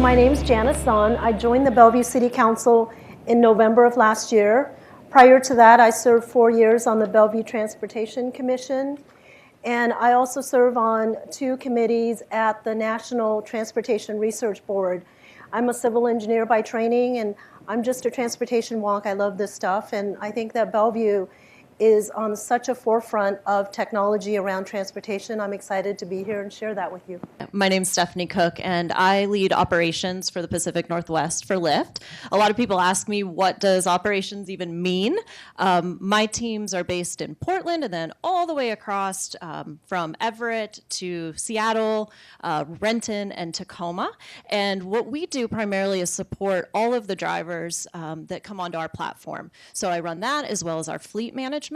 my name's Janice Zahn. I joined the Bellevue City Council in November of last year. Prior to that, I served 4 years on the Bellevue Transportation Commission. And I also serve on 2 committees at the National Transportation Research Board. I'm a civil engineer by training, and I'm just a transportation wonk. I love this stuff, and I think that Bellevue is on such a forefront of technology around transportation. I'm excited to be here and share that with you. My name's Stephanie Cook, and I lead operations for the Pacific Northwest for Lyft. A lot of people ask me, what does operations even mean? My teams are based in Portland and then all the way across from Everett to Seattle, Renton, and Tacoma. And what we do primarily is support all of the drivers that come onto our platform. So I run that as well as our fleet management.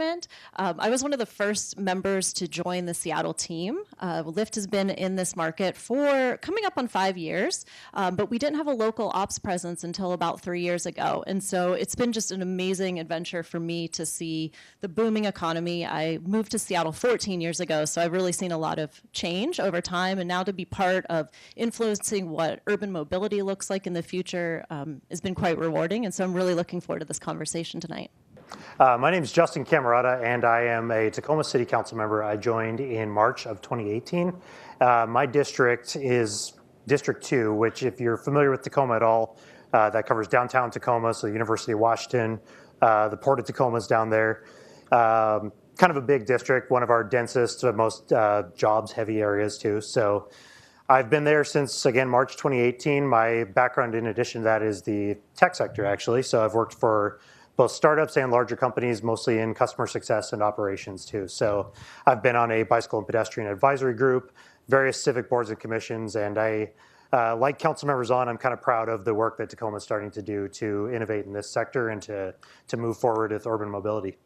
I was one of the first members to join the Seattle team. Lyft has been in this market for coming up on 5 years, but we didn't have a local ops presence until about 3 years ago. And so it's been just an amazing adventure for me to see the booming economy. I moved to Seattle 14 years ago, so I've really seen a lot of change over time. And now to be part of influencing what urban mobility looks like in the future has been quite rewarding. And so I'm really looking forward to this conversation tonight. My name is Justin Camarata, and I am a Tacoma City Council member. I joined in March of 2018. My district is District 2, which, if you're familiar with Tacoma at all, that covers downtown Tacoma, so the University of Washington, the Port of Tacoma is down there. Kind of a big district, one of our densest, most jobs-heavy areas, too. So I've been there since, again, March 2018. My background, in addition to that, is the tech sector, actually. So I've worked for both startups and larger companies, mostly in customer success and operations too. So I've been on a bicycle and pedestrian advisory group, various civic boards and commissions, and I, like council members on, I'm kind of proud of the work that Tacoma is starting to do to innovate in this sector and to move forward with urban mobility.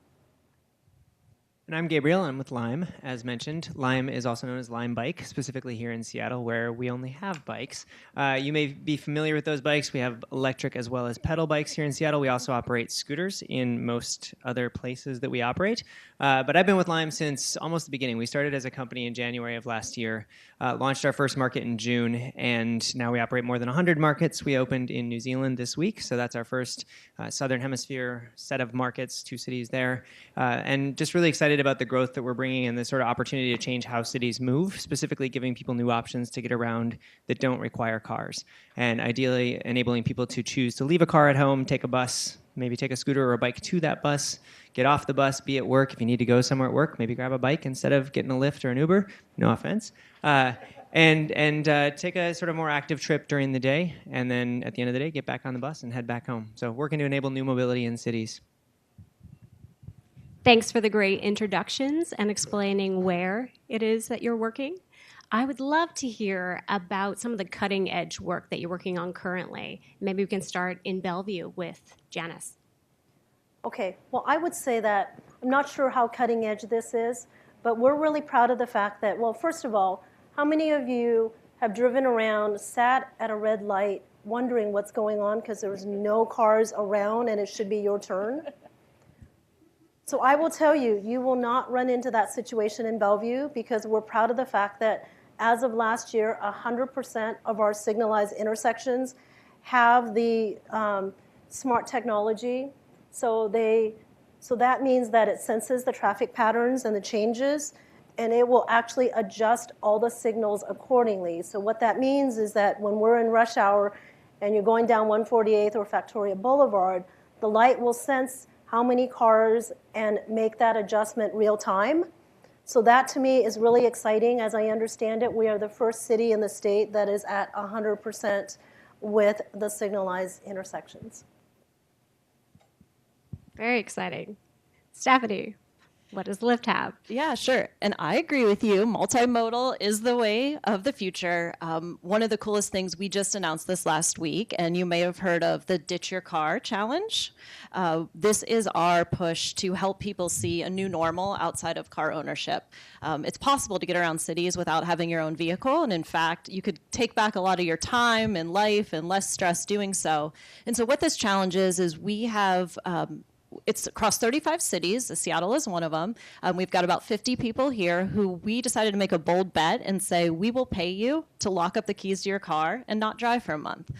And I'm Gabriel. I'm with Lime, as mentioned. Lime is also known as Lime Bike, specifically here in Seattle, where we only have bikes. You may be familiar with those bikes. We have electric as well as pedal bikes here in Seattle. We also operate scooters in most other places that we operate. But I've been with Lime since almost the beginning. We started as a company in January of last year, launched our first market in June, and now we operate more than 100 markets. We opened in New Zealand this week, so that's our first Southern Hemisphere set of markets, 2 cities there. And just really excited about the growth that we're bringing and the sort of opportunity to change how cities move, specifically giving people new options to get around that don't require cars. And ideally enabling people to choose to leave a car at home, take a bus, maybe take a scooter or a bike to that bus, get off the bus, be at work. If you need to go somewhere at work, maybe grab a bike instead of getting a Lyft or an Uber, no offense. And take a sort of more active trip during the day, and then at the end of the day, get back on the bus and head back home. So working to enable new mobility in cities. Thanks for the great introductions and explaining where it is that you're working. I would love to hear about some of the cutting edge work that you're working on currently. Maybe we can start in Bellevue with Janice. Okay, well, I would say that I'm not sure how cutting edge this is, but we're really proud of the fact that, well, first of all, how many of you have driven around, sat at a red light, wondering what's going on because there's no cars around and it should be your turn? So I will tell you, you will not run into that situation in Bellevue because we're proud of the fact that as of last year, 100% of our signalized intersections have the smart technology. So that means that it senses the traffic patterns and the changes, and it will actually adjust all the signals accordingly. So what that means is that when we're in rush hour and you're going down 148th or Factoria Boulevard, the light will sense how many cars and make that adjustment real time. So that to me is really exciting. As I understand it, we are the first city in the state that is at 100% with the signalized intersections. Very exciting. Stephanie, what does Lyft have? Yeah, sure. And I agree with you. Multimodal is the way of the future. One of the coolest things, we just announced this last week, and you may have heard of the Ditch Your Car Challenge. This is our push to help people see a new normal outside of car ownership. It's possible to get around cities without having your own vehicle. And in fact, you could take back a lot of your time and life and less stress doing so. And so what this challenge is we have it's across 35 cities. Seattle is one of them. We've got about 50 people here who we decided to make a bold bet and say, we will pay you to lock up the keys to your car and not drive for a month.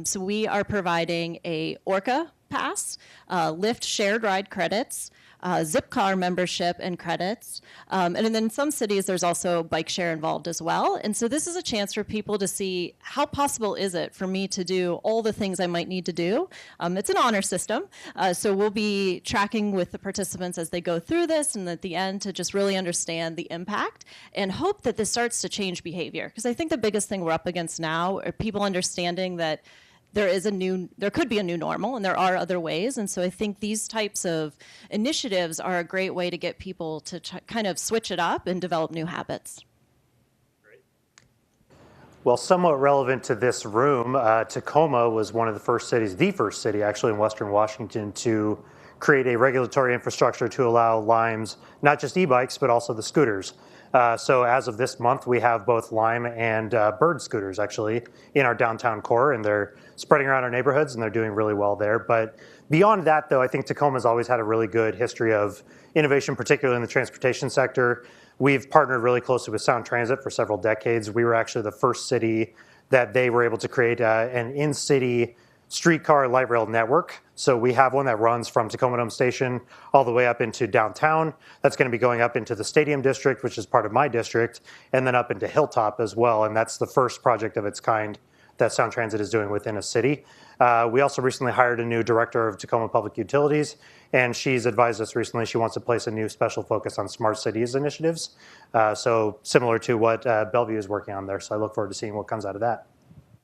So we are providing a Orca pass, Lyft shared ride credits, Zipcar membership and credits. And then in some cities, there's also bike share involved as well. And so this is a chance for people to see how possible is it for me to do all the things I might need to do. It's an honor system. So we'll be tracking with the participants as they go through this and at the end to just really understand the impact and hope that this starts to change behavior. Because I think the biggest thing we're up against now are people understanding that there could be a new normal, and there are other ways. And so I think these types of initiatives are a great way to get people to kind of switch it up and develop new habits. Well, somewhat relevant to this room, Tacoma was one of the first city actually in Western Washington to create a regulatory infrastructure to allow Limes, not just e-bikes, but also the scooters. So as of this month, we have both Lime and Bird scooters actually in our downtown core, and they're spreading around our neighborhoods, and they're doing really well there. But beyond that, though, I think Tacoma's always had a really good history of innovation, particularly in the transportation sector. We've partnered really closely with Sound Transit for several decades. We were actually the first city that they were able to create an in-city streetcar light rail network. So we have one that runs from Tacoma Dome Station all the way up into downtown. That's going to be going up into the Stadium District, which is part of my district, and then up into Hilltop as well. And that's the first project of its kind that Sound Transit is doing within a city. We also recently hired a new director of Tacoma Public Utilities, and she's advised us recently she wants to place a new special focus on smart cities initiatives. So similar to what Bellevue is working on there. So I look forward to seeing what comes out of that.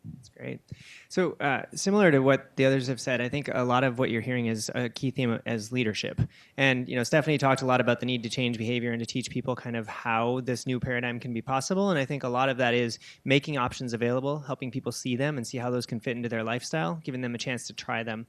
That's great. So similar to what the others have said, I think a lot of what you're hearing is a key theme as leadership. And Stephanie talked a lot about the need to change behavior and to teach people kind of how this new paradigm can be possible. And I think a lot of that is making options available, helping people see them and see how those can fit into their lifestyle, giving them a chance to try them.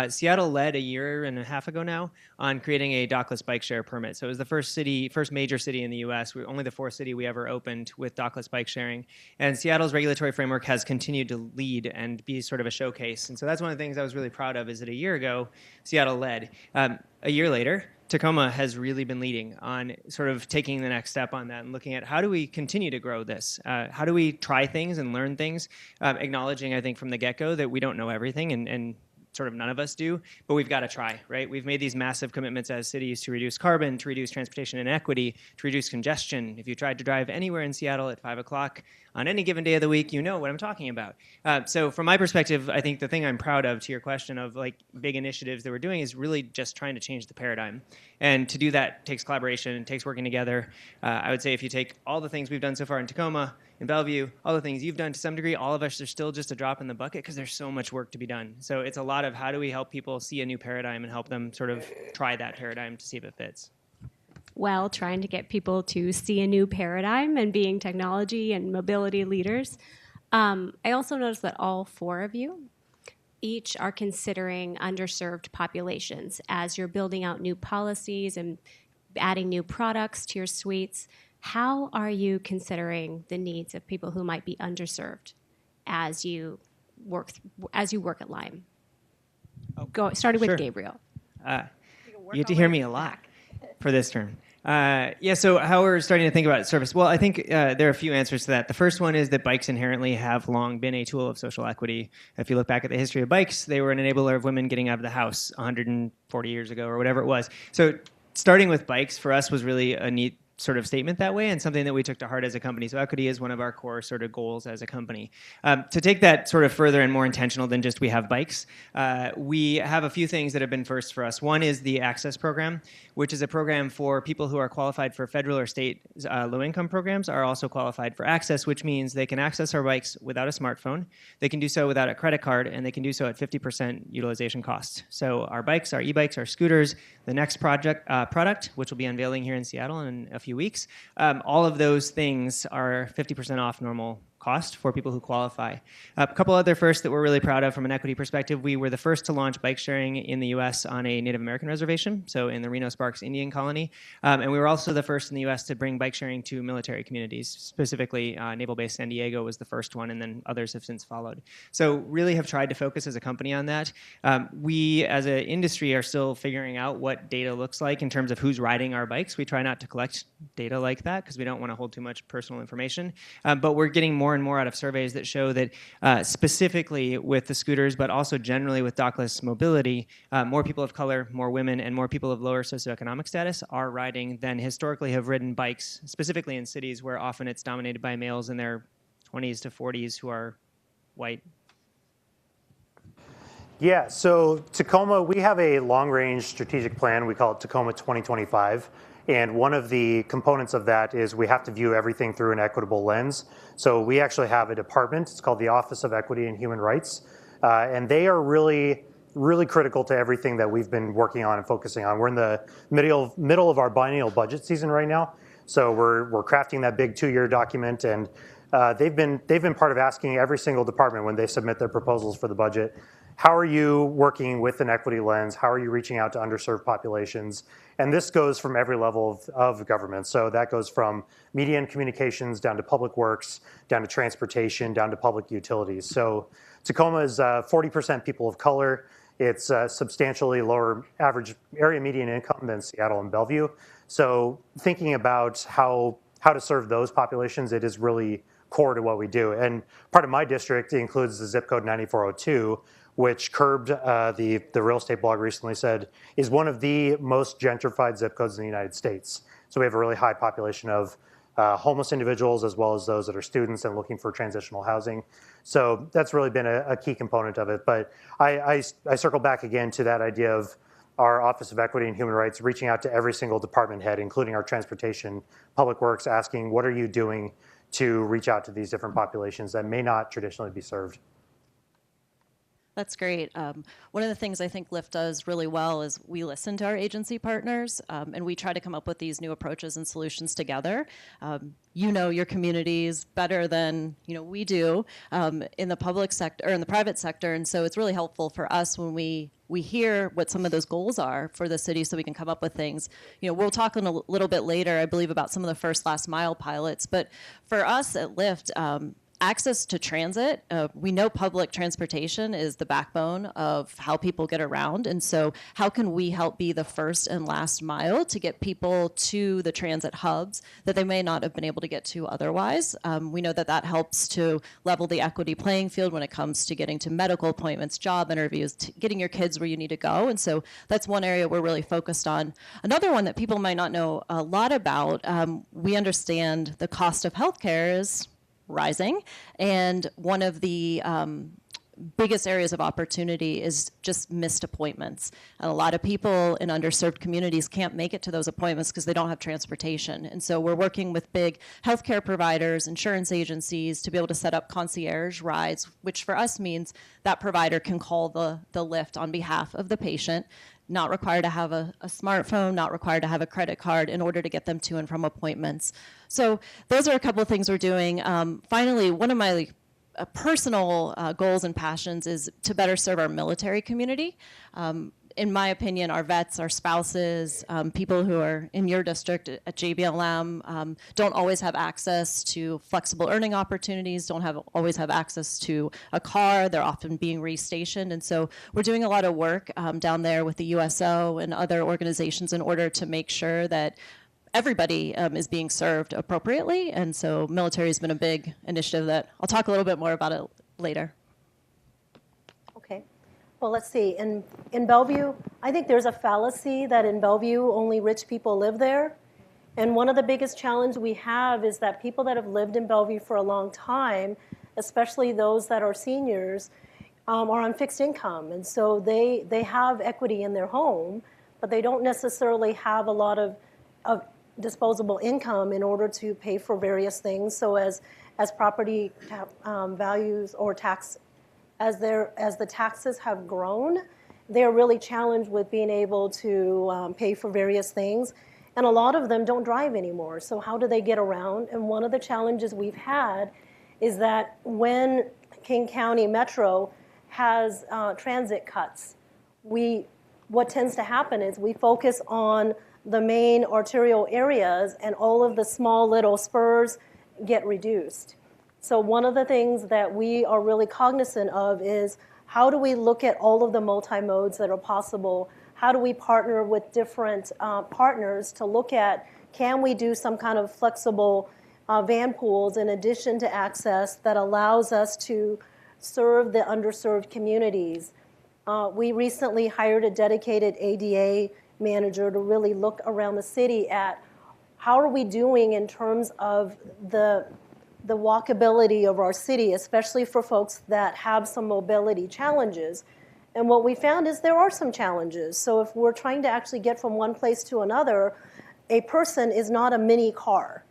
Seattle led a year and a half ago now on creating a dockless bike share permit. So it was the first major city in the U.S. We're only the fourth city we ever opened with dockless bike sharing. And Seattle's regulatory framework has continued to lead and be sort of a showcase. And so that's one of the things I was really proud of is that a year ago, Seattle led. A year later, Tacoma has really been leading on sort of taking the next step on that and looking at how do we continue to grow this? How do we try things and learn things? Acknowledging, I think, from the get-go that we don't know everything and sort of none of us do, but we've got to try, right? We've made these massive commitments as cities to reduce carbon, to reduce transportation inequity, to reduce congestion. If you tried to drive anywhere in Seattle at 5 o'clock on any given day of the week, you know what I'm talking about. So from my perspective, I think the thing I'm proud of, to your question of like big initiatives that we're doing, is really just trying to change the paradigm. And to do that takes collaboration, it takes working together. I would say if you take all the things we've done so far in Tacoma, in Bellevue, all the things you've done to some degree, all of us are still just a drop in the bucket because there's so much work to be done. So it's a lot of how do we help people see a new paradigm and help them sort of try that paradigm to see if it fits. Well, trying to get people to see a new paradigm and being technology and mobility leaders. I also noticed that all four of you each are considering underserved populations as you're building out new policies and adding new products to your suites. How are you considering the needs of people who might be underserved as you work at Lime? Starting with Sure. Gabriel. You get to hear me a lot for this term. So how we're starting to think about service. Well, I think there are a few answers to that. The first one is that bikes inherently have long been a tool of social equity. If you look back at the history of bikes, they were an enabler of women getting out of the house 140 years ago or whatever it was. So starting with bikes for us was really a neat sort of statement that way and something that we took to heart as a company. So equity is one of our core sort of goals as a company. To take that sort of further and more intentional than just we have bikes, we have a few things that have been first for us. One is the Access Program, which is a program for people who are qualified for federal or state low-income programs are also qualified for access, which means they can access our bikes without a smartphone. They can do so without a credit card, and they can do so at 50% utilization cost. So our bikes, our e-bikes, our scooters, the next product, which we'll be unveiling here in Seattle in a few weeks, all of those things are 50% off normal cost for people who qualify. A couple other firsts that we're really proud of from an equity perspective. We were the first to launch bike sharing in the U.S. on a Native American reservation, so in the Reno Sparks Indian Colony. And we were also the first in the U.S. to bring bike sharing to military communities. Specifically, Naval Base San Diego was the first one, and then others have since followed. So really have tried to focus as a company on that. We, as an industry, are still figuring out what data looks like in terms of who's riding our bikes. We try not to collect data like that because we don't want to hold too much personal information. But we're getting more and more out of surveys that show that specifically with the scooters, but also generally with dockless mobility, more people of color, more women, and more people of lower socioeconomic status are riding than historically have ridden bikes, specifically in cities where often it's dominated by males in their 20s to 40s who are white. Yeah, so Tacoma, we have a long-range strategic plan. We call it Tacoma 2025. And one of the components of that is we have to view everything through an equitable lens. So we actually have a department. It's called the Office of Equity and Human Rights. And they are really critical to everything that we've been working on and focusing on. We're in the middle of our biennial budget season right now. So we're crafting that big 2-year document. And they've been part of asking every single department when they submit their proposals for the budget, how are you working with an equity lens? How are you reaching out to underserved populations? And this goes from every level of government. So that goes from media and communications down to public works, down to transportation, down to public utilities. So Tacoma is 40% people of color. It's substantially lower average area median income than Seattle and Bellevue. So thinking about how to serve those populations, it is really core to what we do. And part of my district includes the zip code 9402, which Curbed, the real estate blog recently said, is one of the most gentrified zip codes in the United States. So we have a really high population of homeless individuals as well as those that are students and looking for transitional housing. So that's really been a key component of it. But I circle back again to that idea of our Office of Equity and Human Rights reaching out to every single department head, including our transportation, public works, asking what are you doing to reach out to these different populations that may not traditionally be served. That's great. One of the things I think Lyft does really well is we listen to our agency partners, and we try to come up with these new approaches and solutions together. You know your communities better than we do in the public sector or in the private sector, and so it's really helpful for us when we hear what some of those goals are for the city, so we can come up with things. We'll talk in a little bit later, I believe, about some of the first last mile pilots, but for us at Lyft. Access to transit, we know public transportation is the backbone of how people get around, and so how can we help be the first and last mile to get people to the transit hubs that they may not have been able to get to otherwise? We know that helps to level the equity playing field when it comes to getting to medical appointments, job interviews, getting your kids where you need to go, and so that's one area we're really focused on. Another one that people might not know a lot about, we understand the cost of healthcare is rising, and one of the biggest areas of opportunity is just missed appointments. And a lot of people in underserved communities can't make it to those appointments because they don't have transportation. And so we're working with big healthcare providers, insurance agencies to be able to set up concierge rides, which for us means that provider can call the Lyft on behalf of the patient, not required to have a smartphone, not required to have a credit card in order to get them to and from appointments. So those are a couple of things we're doing. Finally, one of my personal goals and passions is to better serve our military community. In my opinion, our vets, our spouses, people who are in your district at JBLM don't always have access to flexible earning opportunities, don't always have access to a car. They're often being restationed. And so we're doing a lot of work down there with the USO and other organizations in order to make sure that everybody is being served appropriately. And so military has been a big initiative that I'll talk a little bit more about it later. Okay. Well, let's see. In Bellevue, I think there's a fallacy that in Bellevue only rich people live there. And one of the biggest challenges we have is that people that have lived in Bellevue for a long time, especially those that are seniors, are on fixed income. And so they have equity in their home, but they don't necessarily have a lot of disposable income in order to pay for various things. So as property values or tax, as the taxes have grown, they're really challenged with being able to pay for various things. And a lot of them don't drive anymore. So how do they get around? And one of the challenges we've had is that when King County Metro has transit cuts, what tends to happen is we focus on the main arterial areas and all of the small little spurs get reduced. So one of the things that we are really cognizant of is how do we look at all of the multi-modes that are possible? How do we partner with different partners to look at, can we do some kind of flexible van pools in addition to access that allows us to serve the underserved communities? We recently hired a dedicated ADA manager to really look around the city at how are we doing in terms of the walkability of our city, especially for folks that have some mobility challenges. And what we found is there are some challenges. So if we're trying to actually get from one place to another, a person is not a mini car.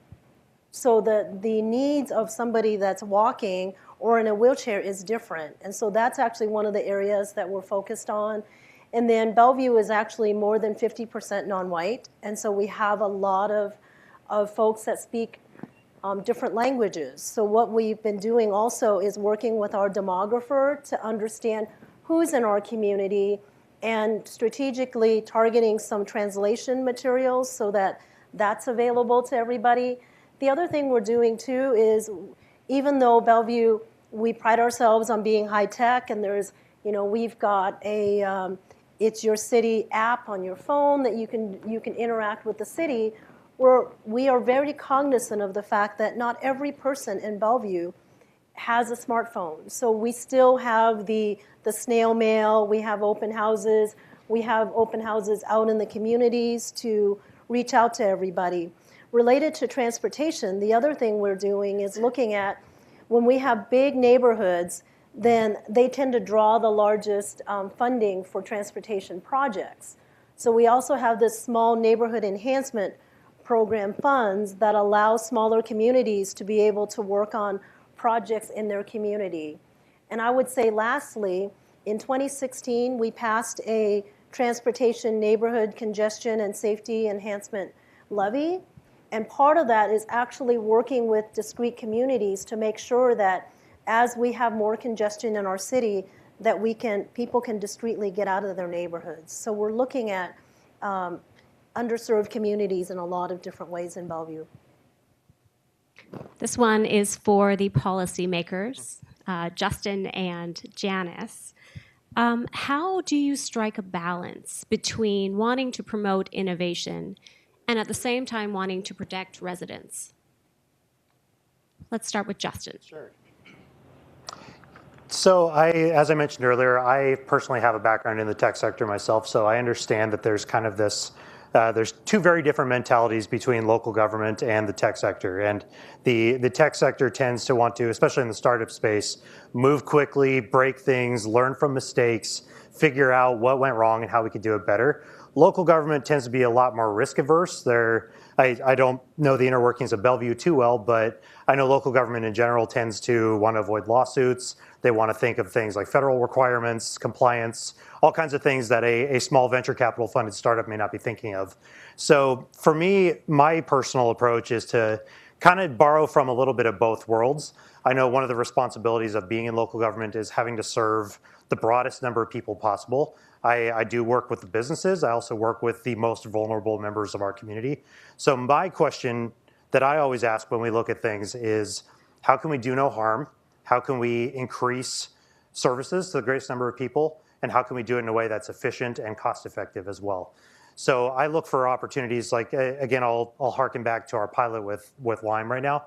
So the needs of somebody that's walking or in a wheelchair is different. And so that's actually one of the areas that we're focused on. And then Bellevue is actually more than 50% non-white. And so we have a lot of folks that speak different languages. So what we've been doing also is working with our demographer to understand who's in our community and strategically targeting some translation materials so that that's available to everybody. The other thing we're doing too is, even though Bellevue, we pride ourselves on being high tech, and there's, we've got a It's Your City app on your phone that you can interact with the city. We are very cognizant of the fact that not every person in Bellevue has a smartphone. So we still have the snail mail, we have open houses, we have open houses out in the communities to reach out to everybody. Related to transportation, the other thing we're doing is looking at when we have big neighborhoods, then they tend to draw the largest funding for transportation projects. So we also have this small neighborhood enhancement program funds that allow smaller communities to be able to work on projects in their community. And I would say lastly, in 2016, we passed a transportation neighborhood congestion and safety enhancement levy. And part of that is actually working with discrete communities to make sure that as we have more congestion in our city, that people can discreetly get out of their neighborhoods. So we're looking at underserved communities in a lot of different ways in Bellevue. This one is for the policymakers, Justin and Janice. How do you strike a balance between wanting to promote innovation and at the same time wanting to protect residents? Let's start with Justin. Sure. So as I mentioned earlier, I personally have a background in the tech sector myself, so I understand that there's kind of this, there's two very different mentalities between local government and the tech sector. And the tech sector tends to want to, especially in the startup space, move quickly, break things, learn from mistakes, figure out what went wrong and how we could do it better. Local government tends to be a lot more risk averse. I don't know the inner workings of Bellevue too well, but I know local government in general tends to want to avoid lawsuits. They want to think of things like federal requirements, compliance, all kinds of things that a small venture capital funded startup may not be thinking of. So for me, my personal approach is to kind of borrow from a little bit of both worlds. I know one of the responsibilities of being in local government is having to serve the broadest number of people possible. I do work with the businesses. I also work with the most vulnerable members of our community. So my question that I always ask when we look at things is, how can we do no harm? How can we increase services to the greatest number of people? And how can we do it in a way that's efficient and cost effective as well? So I look for opportunities like, again, I'll harken back to our pilot with Lime right now.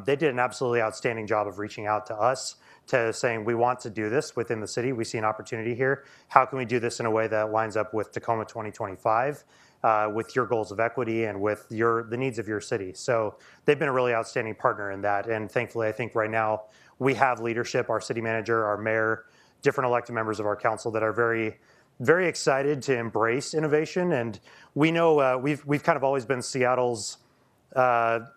They did an absolutely outstanding job of reaching out to us, to saying, we want to do this within the city. We see an opportunity here. How can we do this in a way that lines up with Tacoma 2025, with your goals of equity and with the needs of your city? So they've been a really outstanding partner in that. And thankfully, I think right now we have leadership, our city manager, our mayor, different elected members of our council that are very, very excited to embrace innovation. And we know we've kind of always been Seattle's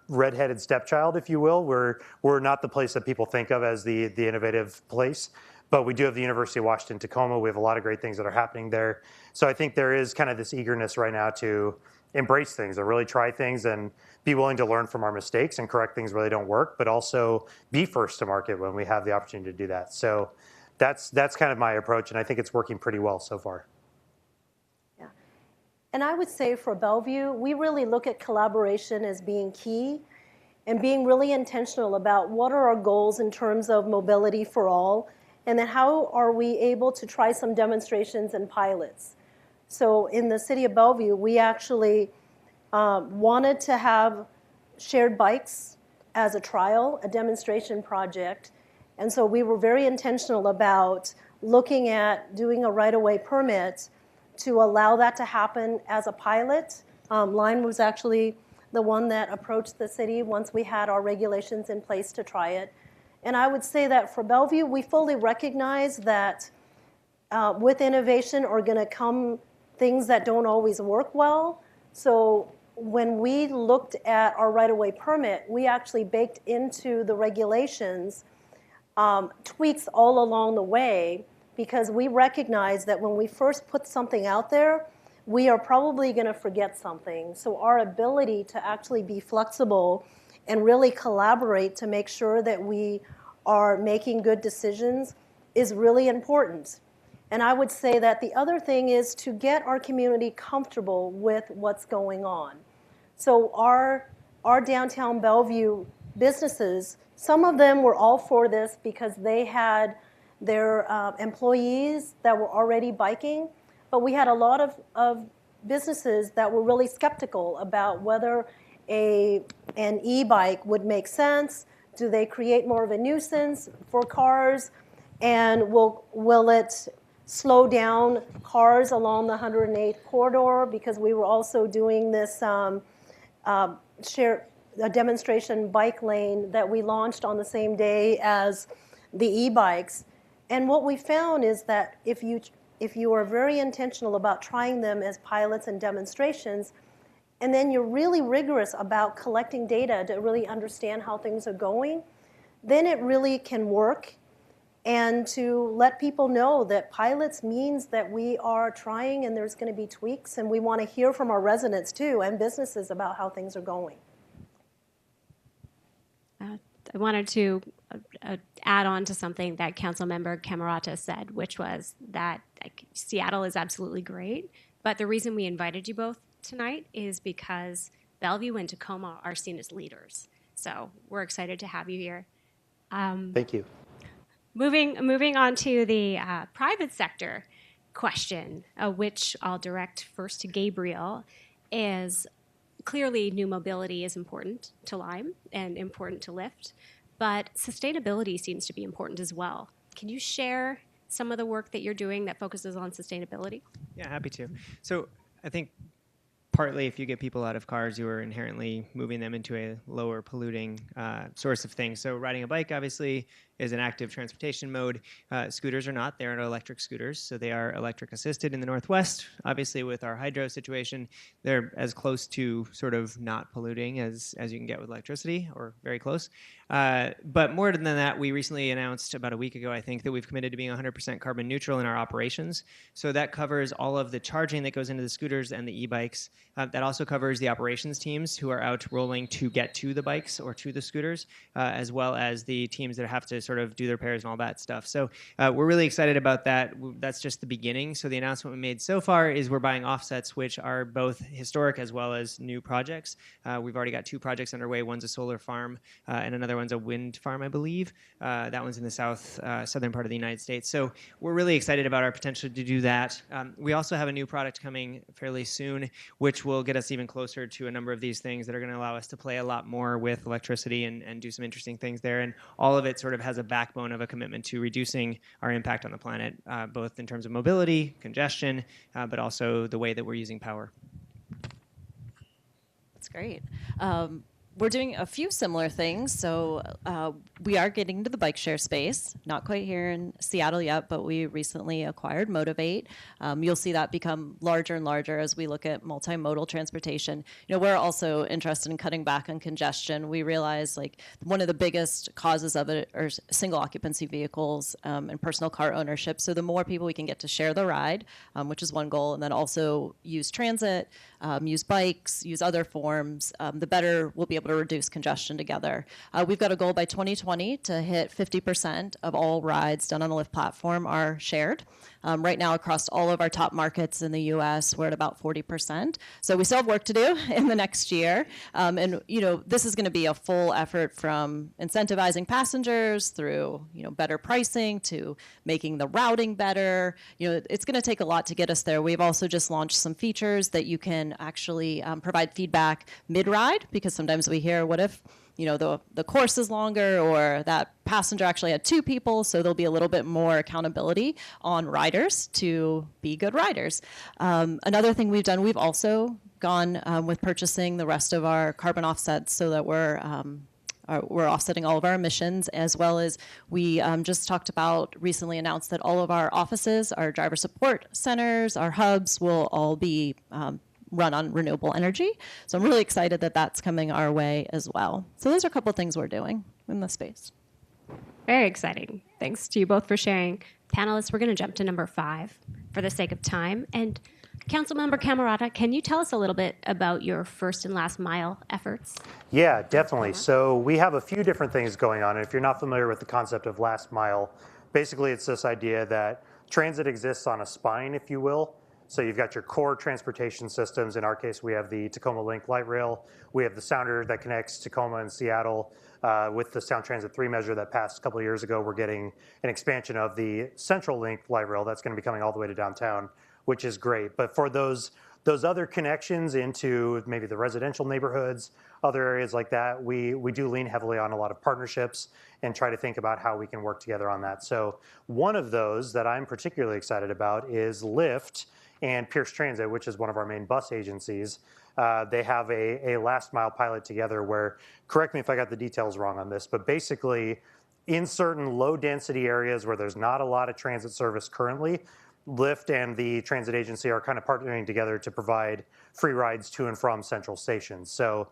redheaded stepchild, if you will. We're not the place that people think of as the innovative place, but we do have the University of Washington Tacoma. We have a lot of great things that are happening there. So I think there is kind of this eagerness right now to embrace things and really try things and be willing to learn from our mistakes and correct things where they don't work, but also be first to market when we have the opportunity to do that. So that's kind of my approach, and I think it's working pretty well so far. Yeah. And I would say for Bellevue, we really look at collaboration as being key and being really intentional about what are our goals in terms of mobility for all, and then how are we able to try some demonstrations and pilots. So in the city of Bellevue, we actually wanted to have shared bikes as a trial, a demonstration project. And so we were very intentional about looking at doing a right-of-way permit to allow that to happen as a pilot. Line was actually the one that approached the city once we had our regulations in place to try it. And I would say that for Bellevue, we fully recognize that with innovation are going to come things that don't always work well. So when we looked at our right-of-way permit, we actually baked into the regulations tweaks all along the way, because we recognize that when we first put something out there, we are probably going to forget something. So our ability to actually be flexible and really collaborate to make sure that we are making good decisions is really important. And I would say that the other thing is to get our community comfortable with what's going on. So our downtown Bellevue businesses, some of them were all for this because they had their employees that were already biking, but we had a lot of businesses that were really skeptical about whether an e-bike would make sense. Do they create more of a nuisance for cars? And will it slow down cars along the 108 corridor? Because we were also doing this a demonstration bike lane that we launched on the same day as the e-bikes. And what we found is that if you are very intentional about trying them as pilots and demonstrations, and then you're really rigorous about collecting data to really understand how things are going, then it really can work. And to let people know that pilots means that we are trying and there's going to be tweaks, and we want to hear from our residents too and businesses about how things are going. I wanted to add on to something that Councilmember Camarata said, which was that Seattle is absolutely great, but the reason we invited you both tonight is because Bellevue and Tacoma are seen as leaders. So we're excited to have you here. Thank you. Moving on to the private sector question, which I'll direct first to Gabriel, is clearly new mobility is important to Lime and important to Lyft, but sustainability seems to be important as well. Can you share some of the work that you're doing that focuses on sustainability? Yeah, happy to. So I think partly if you get people out of cars, you are inherently moving them into a lower polluting source of things. So riding a bike, obviously, is an active transportation mode. Scooters are not. They're electric scooters, so they are electric assisted in the Northwest. Obviously, with our hydro situation, they're as close to sort of not polluting as you can get with electricity, or very close. But more than that, we recently announced about a week ago, I think, that we've committed to being 100% carbon neutral in our operations. So that covers all of the charging that goes into the scooters and the e-bikes. That also covers the operations teams who are out rolling to get to the bikes or to the scooters, as well as the teams that have to sort of do the repairs and all that stuff. So we're really excited about that. That's just the beginning. So the announcement we made so far is we're buying offsets, which are both historic as well as new projects. We've already got 2 projects underway. One's a solar farm and another one's a wind farm, I believe. That one's in the southern part of the United States. So we're really excited about our potential to do that. We also have a new product coming fairly soon, which will get us even closer to a number of these things that are going to allow us to play a lot more with electricity and do some interesting things there. And all of it sort of has a backbone of a commitment to reducing our impact on the planet, both in terms of mobility, congestion, but also the way that we're using power. That's great. We're doing a few similar things. So we are getting into the bike share space, not quite here in Seattle yet, but we recently acquired Motivate. You'll see that become larger and larger as we look at multimodal transportation. We're also interested in cutting back on congestion. We realize like one of the biggest causes of it are single occupancy vehicles and personal car ownership. So the more people we can get to share the ride, which is one goal, and then also use transit, use bikes, use other forms, the better we'll be able to reduce congestion together. We've got a goal by 2020 to hit 50% of all rides done on the Lyft platform are shared. Right now, across all of our top markets in the U.S., we're at about 40%. So we still have work to do in the next year. And this is going to be a full effort from incentivizing passengers through better pricing to making the routing better. It's going to take a lot to get us there. We've also just launched some features that you can actually provide feedback mid-ride, because sometimes we hear, what if the course is longer, or that passenger actually had two people, so there'll be a little bit more accountability on riders to be good riders. Another thing we've done, we've also gone with purchasing the rest of our carbon offsets so that we're offsetting all of our emissions, as well as we just talked about, recently announced that all of our offices, our driver support centers, our hubs will all be run on renewable energy. So I'm really excited that that's coming our way as well. So those are a couple of things we're doing in this space. Very exciting. Thanks to you both for sharing. Panelists, we're going to jump to number 5 for the sake of time. And Councilmember Camarata, can you tell us a little bit about your first and last mile efforts? Yeah, definitely. So we have a few different things going on. And if you're not familiar with the concept of last mile, basically it's this idea that transit exists on a spine, if you will. So you've got your core transportation systems. In our case, we have the Tacoma Link light rail. We have the sounder that connects Tacoma and Seattle. With the Sound Transit 3 measure that passed a couple of years ago, we're getting an expansion of the Central Link light rail that's going to be coming all the way to downtown, which is great. But for those other connections into maybe the residential neighborhoods, other areas like that, we do lean heavily on a lot of partnerships and try to think about how we can work together on that. So one of those that I'm particularly excited about is Lyft and Pierce Transit, which is one of our main bus agencies. They have a last mile pilot together where, correct me if I got the details wrong on this, but basically in certain low density areas where there's not a lot of transit service currently, Lyft and the transit agency are kind of partnering together to provide free rides to and from central stations. So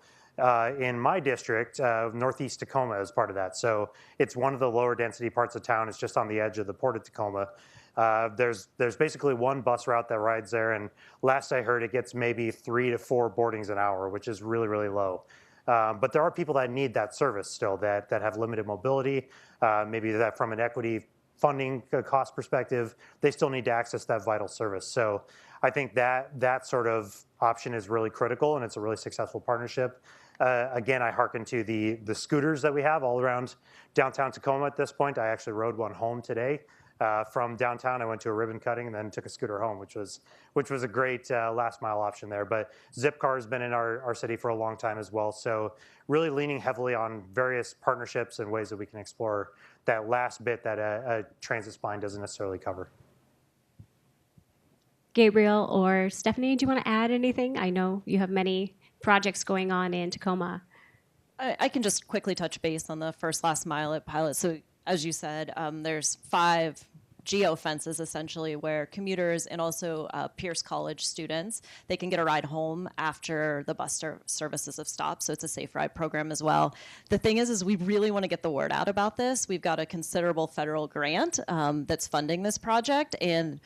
in my district, Northeast Tacoma is part of that. So it's one of the lower density parts of town. It's just on the edge of the Port of Tacoma. There's basically one bus route that rides there, and last I heard, it gets maybe 3 to 4 boardings an hour, which is really, really low. But there are people that need that service still, that have limited mobility, maybe that from an equity funding cost perspective, they still need to access that vital service. So I think that sort of option is really critical, and it's a really successful partnership. Again, I hearken to the scooters that we have all around downtown Tacoma at this point. I actually rode one home today. From downtown, I went to a ribbon cutting and then took a scooter home, which was a great last mile option there. But Zipcar has been in our city for a long time as well. So really leaning heavily on various partnerships and ways that we can explore that last bit that a transit spine doesn't necessarily cover. Gabriel or Stephanie, do you want to add anything? I know you have many projects going on in Tacoma. I can just quickly touch base on the first last mile at Pilot. So as you said, there's 5 geo fences essentially where commuters and also Pierce College students, they can get a ride home after the bus services have stopped. So it's a safe ride program as well. The thing is we really want to get the word out about this. We've got a considerable federal grant that's funding this project, and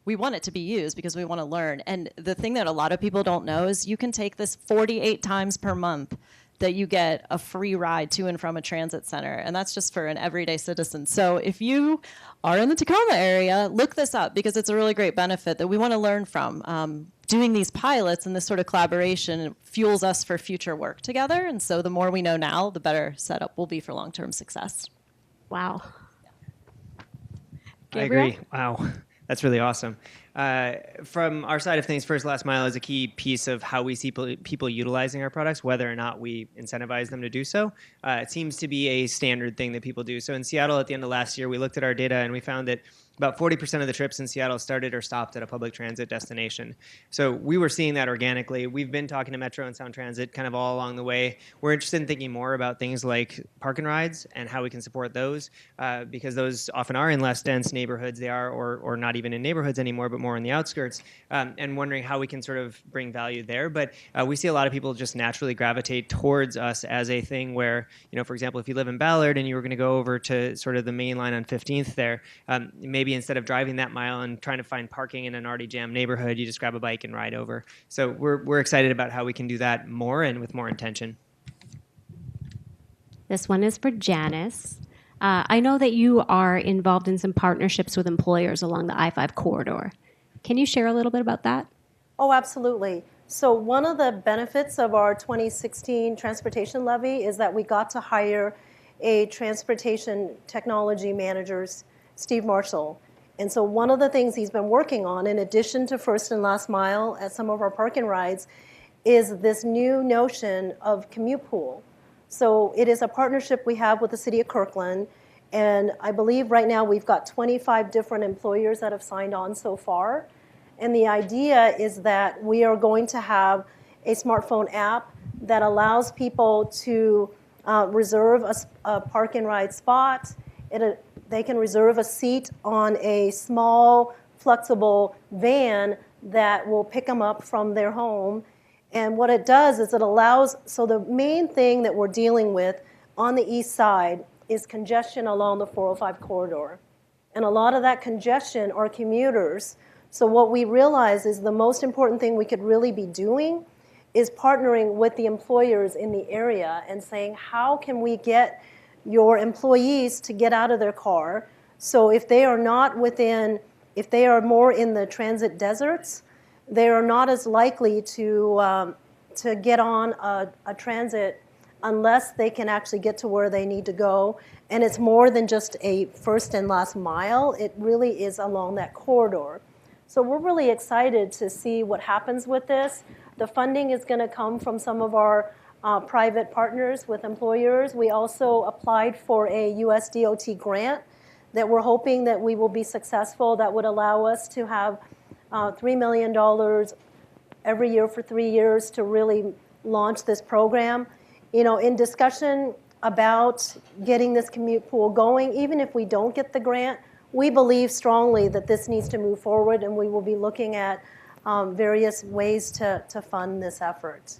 we want it to be used because we want to learn. And the thing that a lot of people don't know is you can take this 48 times per month that you get a free ride to and from a transit center. And that's just for an everyday citizen. So if you are in the Tacoma area, look this up because it's a really great benefit that we want to learn from. Doing these pilots and this sort of collaboration fuels us for future work together. And so the more we know now, the better setup will be for long-term success. Wow. I agree. Wow. That's really awesome. From our side of things, first last mile is a key piece of how we see people utilizing our products, whether or not we incentivize them to do so. It seems to be a standard thing that people do. So in Seattle at the end of last year, we looked at our data and we found that about 40% of the trips in Seattle started or stopped at a public transit destination. So we were seeing that organically. We've been talking to Metro and Sound Transit kind of all along the way. We're interested in thinking more about things like park and rides and how we can support those, because those often are in less dense neighborhoods. They are, or not even in neighborhoods anymore, but more in the outskirts, and wondering how we can sort of bring value there. But we see a lot of people just naturally gravitate towards us as a thing where, for example, if you live in Ballard and you were going to go over to sort of the main line on 15th there, maybe instead of driving that mile and trying to find parking in an already jammed neighborhood, you just grab a bike and ride over. So we're excited about how we can do that more and with more intention. This one is for Janice. I know that you are involved in some partnerships with employers along the I-5 corridor. Can you share a little bit about that? Oh, absolutely. So one of the benefits of our 2016 transportation levy is that we got to hire a transportation technology manager, Steve Marshall. And so one of the things he's been working on, in addition to first and last mile at some of our park and rides, is this new notion of commute pool. So it is a partnership we have with the city of Kirkland, and I believe right now we've got 25 different employers that have signed on so far. And the idea is that we are going to have a smartphone app that allows people to reserve a park and ride spot. They can reserve a seat on a small, flexible van that will pick them up from their home. And what it does is it allows, so the main thing that we're dealing with on the east side is congestion along the 405 corridor. And a lot of that congestion are commuters. So what we realize is the most important thing we could really be doing is partnering with the employers in the area and saying, how can we get your employees to get out of their car? So if they are not within, if they are more in the transit deserts, they are not as likely to get on a transit unless they can actually get to where they need to go. And it's more than just a first and last mile. It really is along that corridor. So we're really excited to see what happens with this. The funding is going to come from some of our private partners with employers. We also applied for a US DOT grant that we're hoping that we will be successful, that would allow us to have $3 million every year for 3 years to really launch this program. In discussion about getting this commute pool going, even if we don't get the grant, we believe strongly that this needs to move forward, and we will be looking at various ways to fund this effort.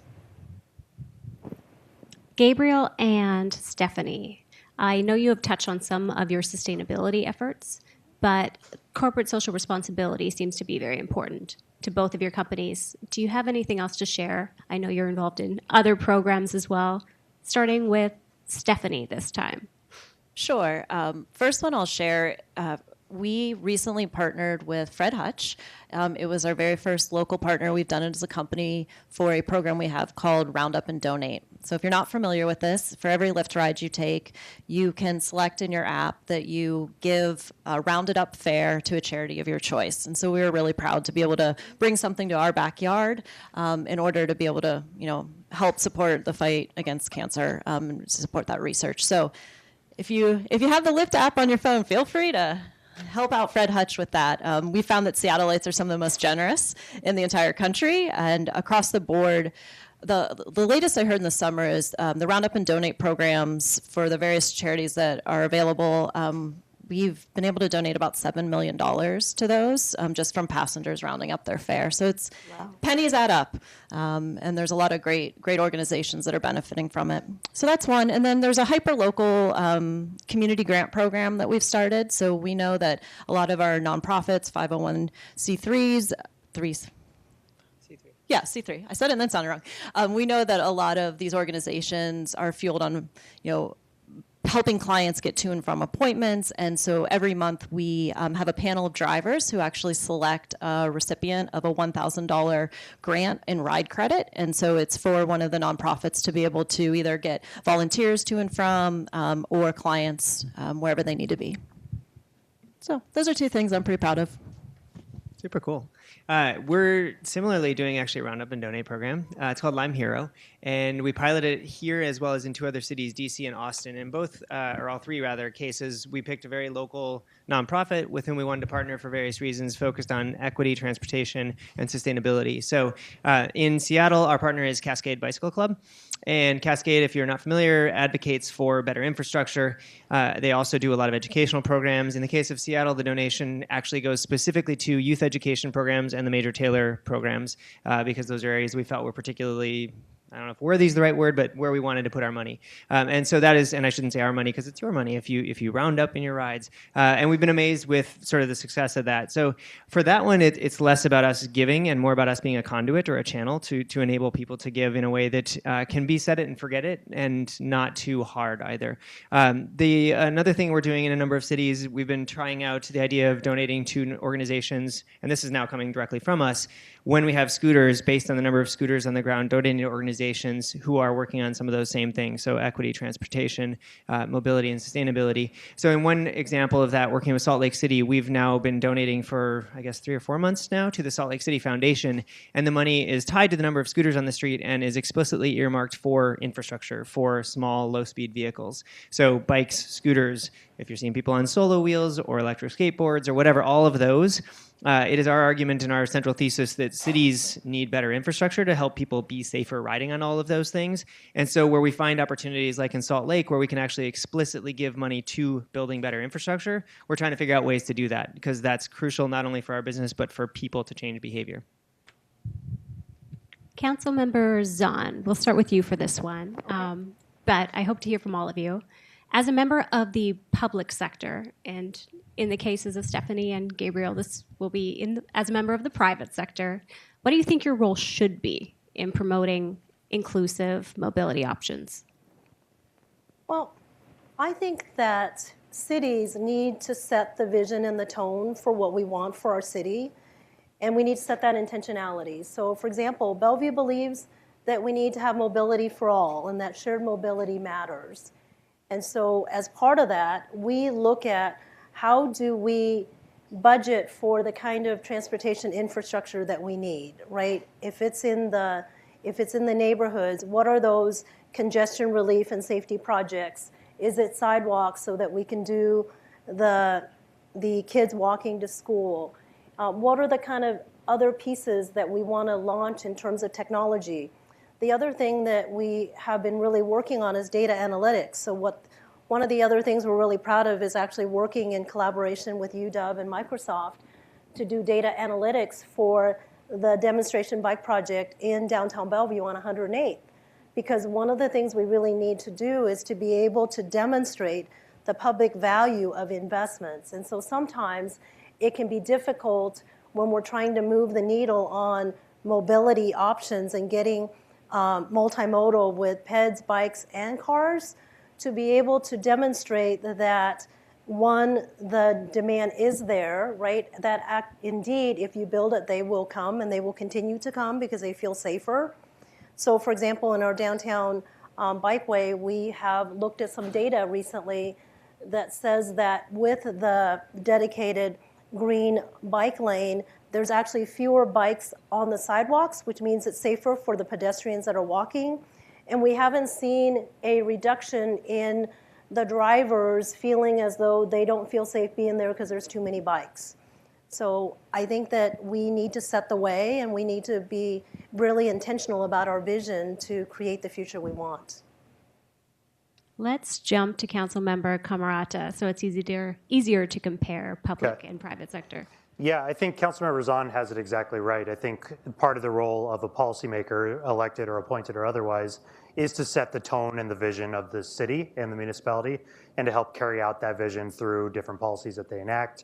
Gabriel and Stephanie, I know you have touched on some of your sustainability efforts, but corporate social responsibility seems to be very important to both of your companies. Do you have anything else to share? I know you're involved in other programs as well, starting with Stephanie this time. Sure. First one I'll share, we recently partnered with Fred Hutch. It was our very first local partner. We've done it as a company for a program we have called Round Up and Donate. So if you're not familiar with this, for every Lyft ride you take, you can select in your app that you give a rounded up fare to a charity of your choice. And so we were really proud to be able to bring something to our backyard in order to be able to, help support the fight against cancer and support that research. So if you have the Lyft app on your phone, feel free to help out Fred Hutch with that. We found that Seattleites are some of the most generous in the entire country, and across the board, the latest I heard in the summer is the Round Up and Donate programs for the various charities that are available. We've been able to donate about $7 million to those just from passengers rounding up their fare. So it's pennies add up, and there's a lot of great organizations that are benefiting from it. So that's one. And then there's a hyper-local community grant program that we've started. So we know that a lot of our nonprofits, 501c3s, Yeah, C3. I said it and then sounded wrong. We know that a lot of these organizations are fueled on, helping clients get to and from appointments. And so every month we have a panel of drivers who actually select a recipient of a $1,000 grant in ride credit. And so it's for one of the nonprofits to be able to either get volunteers to and from or clients wherever they need to be. So those are two things I'm pretty proud of. Super cool. We're similarly doing actually a Roundup and Donate program. It's called Lime Hero, and we piloted it here as well as in 2 other cities, DC and Austin. In both, or all 3 rather, cases, we picked a very local nonprofit with whom we wanted to partner for various reasons, focused on equity, transportation, and sustainability. So in Seattle, our partner is Cascade Bicycle Club. And Cascade, if you're not familiar, advocates for better infrastructure. They also do a lot of educational programs. In the case of Seattle, the donation actually goes specifically to youth education programs and the Major Taylor programs, because those are areas we felt were particularly, I don't know if worthy is the right word, but where we wanted to put our money. And so that is, and I shouldn't say our money because it's your money if you round up in your rides. And we've been amazed with sort of the success of that. So for that one, it's less about us giving and more about us being a conduit or a channel to enable people to give in a way that can be set it and forget it and not too hard either. Another thing we're doing in a number of cities, we've been trying out the idea of donating to organizations, and this is now coming directly from us, when we have scooters, based on the number of scooters on the ground, donating to organizations who are working on some of those same things, so equity, transportation, mobility, and sustainability. So in one example of that, working with Salt Lake City, we've now been donating for, I guess, 3 or 4 months now to the Salt Lake City Foundation, and the money is tied to the number of scooters on the street and is explicitly earmarked for infrastructure, for small, low-speed vehicles. So bikes, scooters, if you're seeing people on solo wheels or electric skateboards or whatever, all of those, it is our argument and our central thesis that cities need better infrastructure to help people be safer riding on all of those things. And so where we find opportunities like in Salt Lake where we can actually explicitly give money to building better infrastructure, we're trying to figure out ways to do that because that's crucial not only for our business but for people to change behavior. Councilmember Zahn, we'll start with you for this one, but I hope to hear from all of you. As a member of the public sector, and in the cases of Stephanie and Gabriel, this will be as a member of the private sector, what do you think your role should be in promoting inclusive mobility options? Well, I think that cities need to set the vision and the tone for what we want for our city, and we need to set that intentionality. So, for example, Bellevue believes that we need to have mobility for all and that shared mobility matters. And so as part of that, we look at how do we budget for the kind of transportation infrastructure that we need, right? If it's in the neighborhoods, what are those congestion relief and safety projects? Is it sidewalks so that we can do the kids walking to school? What are the kind of other pieces that we want to launch in terms of technology? The other thing that we have been really working on is data analytics. So one of the other things we're really proud of is actually working in collaboration with UW and Microsoft to do data analytics for the demonstration bike project in downtown Bellevue on 108th. Because one of the things we really need to do is to be able to demonstrate the public value of investments. And so sometimes it can be difficult when we're trying to move the needle on mobility options and getting multimodal with peds, bikes, and cars to be able to demonstrate that, one, the demand is there, right? That indeed, if you build it, they will come and they will continue to come because they feel safer. So for example, in our downtown bikeway, we have looked at some data recently that says that with the dedicated green bike lane, there's actually fewer bikes on the sidewalks, which means it's safer for the pedestrians that are walking. And we haven't seen a reduction in the drivers feeling as though they don't feel safe being there because there's too many bikes. So I think that we need to set the way and we need to be really intentional about our vision to create the future we want. Let's jump to Councilmember Camarata, so it's easier to compare public and private sector. Yeah, I think Councilmember Zahn has it exactly right. I think part of the role of a policymaker, elected or appointed or otherwise, is to set the tone and the vision of the city and the municipality and to help carry out that vision through different policies that they enact,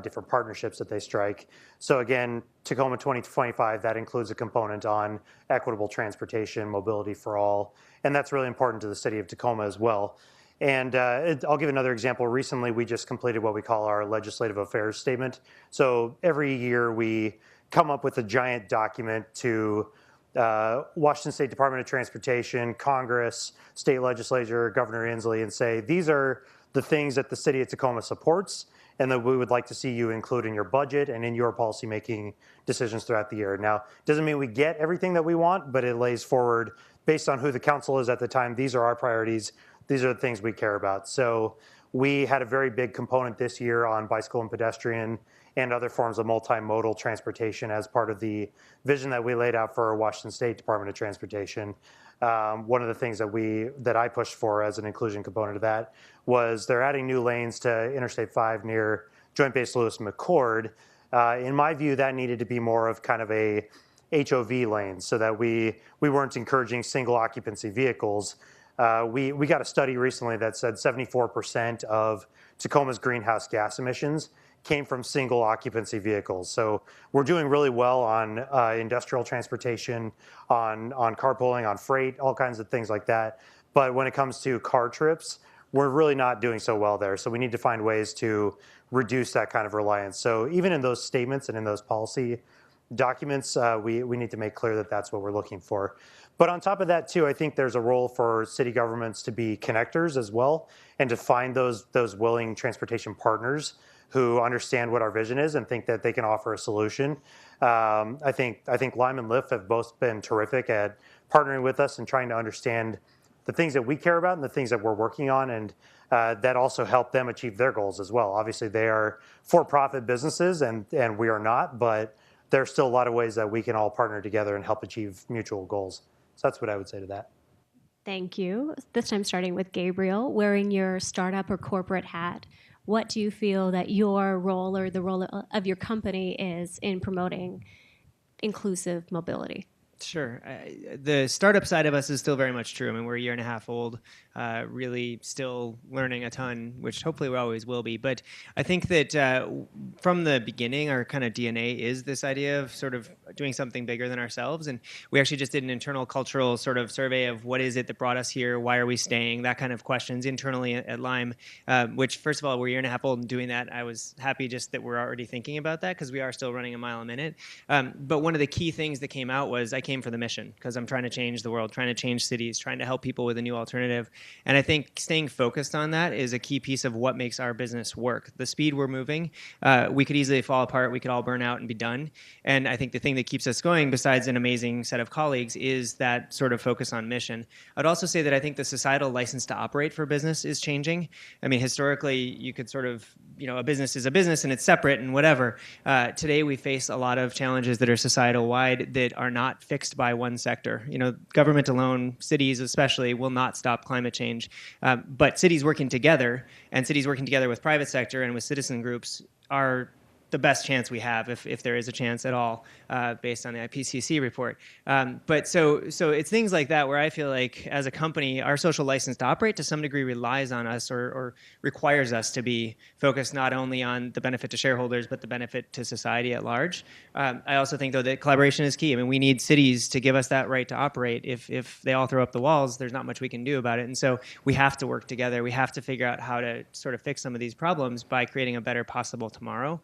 different partnerships that they strike. So again, Tacoma 2025, that includes a component on equitable transportation, mobility for all, and that's really important to the city of Tacoma as well. And I'll give another example. Recently, we just completed what we call our legislative affairs statement. So every year we come up with a giant document to Washington State Department of Transportation, Congress, state legislature, Governor Inslee, and say, these are the things that the city of Tacoma supports, and that we would like to see you include in your budget and in your policymaking decisions throughout the year. Now, doesn't mean we get everything that we want, but it lays forward, based on who the council is at the time, these are our priorities, these are the things we care about. So we had a very big component this year on bicycle and pedestrian and other forms of multimodal transportation as part of the vision that we laid out for our Washington State Department of Transportation. One of the things that I pushed for as an inclusion component of that was they're adding new lanes to Interstate 5 near Joint Base Lewis and McChord. In my view, that needed to be more of kind of a HOV lane so that we weren't encouraging single occupancy vehicles. We got a study recently that said 74% of Tacoma's greenhouse gas emissions came from single occupancy vehicles. So we're doing really well on industrial transportation, on carpooling, on freight, all kinds of things like that. But when it comes to car trips, we're really not doing so well there. So we need to find ways to reduce that kind of reliance. So even in those statements and in those policy documents, we need to make clear that that's what we're looking for. But on top of that too, I think there's a role for city governments to be connectors as well and to find those willing transportation partners who understand what our vision is and think that they can offer a solution. I think Lime and Lyft have both been terrific at partnering with us and trying to understand the things that we care about and the things that we're working on, and that also help them achieve their goals as well. Obviously, they are for-profit businesses, and we are not, but there's still a lot of ways that we can all partner together and help achieve mutual goals. So that's what I would say to that. Thank you. This time starting with Gabriel, wearing your startup or corporate hat. What do you feel that your role or the role of your company is in promoting inclusive mobility? Sure. The startup side of us is still very much true. I mean, we're a year and a half old, really still learning a ton, which hopefully we always will be. But I think that from the beginning, our kind of DNA is this idea of sort of doing something bigger than ourselves. And we actually just did an internal cultural sort of survey of what is it that brought us here, why are we staying, that kind of questions internally at Lime, which first of all, we're a year and a half old and doing that. I was happy just that we're already thinking about that because we are still running a mile a minute. But one of the key things that came out was I came for the mission because I'm trying to change the world, trying to change cities, trying to help people with a new alternative. And I think staying focused on that is a key piece of what makes our business work. The speed we're moving, we could easily fall apart. We could all burn out and be done. And I think the thing that keeps us going, besides an amazing set of colleagues, is that sort of focus on mission. I'd also say that I think the societal license to operate for business is changing. I mean, historically, you could sort of, a business is a business and it's separate and whatever. Today, we face a lot of challenges that are societal-wide that are not fixed by one sector. Government alone, cities especially, will not stop climate change. But cities working together, and cities working together with private sector and with citizen groups are the best chance we have, if there is a chance at all, based on the IPCC report. But so it's things like that where I feel like as a company, our social license to operate to some degree relies on us or requires us to be focused not only on the benefit to shareholders, but the benefit to society at large. I also think, though, that collaboration is key. I mean, we need cities to give us that right to operate. If they all throw up the walls, there's not much we can do about it. And so we have to work together. We have to figure out how to sort of fix some of these problems by creating a better possible tomorrow.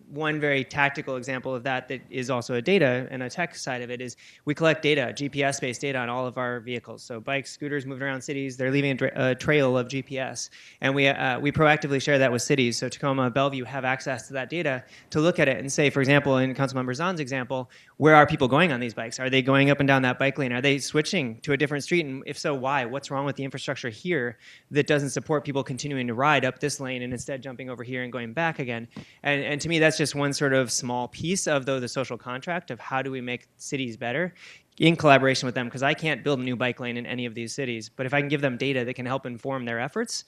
One very tactical example of that is also a data and a tech side of it is we collect data, GPS-based data on all of our vehicles. So bikes, scooters moving around cities, they're leaving a trail of GPS. And we proactively share that with cities. So Tacoma, Bellevue have access to that data to look at it and say, for example, in Councilmember Zahn's example, where are people going on these bikes? Are they going up and down that bike lane? Are they switching to a different street? And if so, why? What's wrong with the infrastructure here that doesn't support people continuing to ride up this lane and instead jumping over here and going back again? And to me, that's just one sort of small piece of the social contract of how do we make cities better in collaboration with them, because I can't build a new bike lane in any of these cities, but if I can give them data that can help inform their efforts,